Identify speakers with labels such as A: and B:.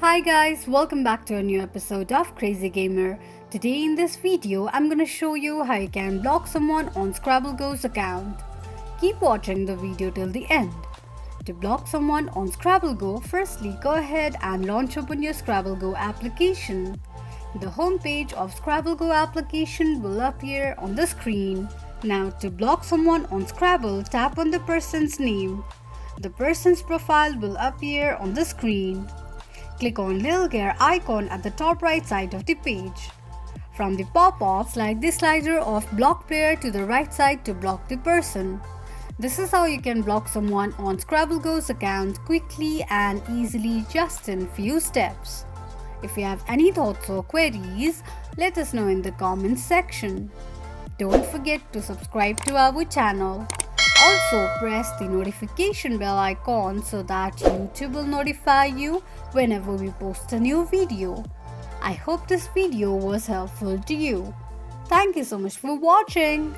A: Hi guys, welcome back to a new episode of Crazy Gamer. Today in this video, I'm gonna show you how you can block someone on Scrabble Go's account. Keep watching the video till the end. To block someone on Scrabble Go, firstly go ahead and launch open your Scrabble Go application. The home page of Scrabble Go application will appear on the screen. Now to block someone on Scrabble, tap on the person's name. The person's profile will appear on the screen. Click on little gear icon at the top right side of the page. From the pop-up, slide the slider of block player to the right side to block the person. This is how you can block someone on Scrabble Go's account quickly and easily just in few steps. If you have any thoughts or queries, let us know in the comments section. Don't forget to subscribe to our channel. Also press the notification bell icon so that YouTube will notify you whenever we post a new video. I hope this video was helpful to you. Thank you so much for watching.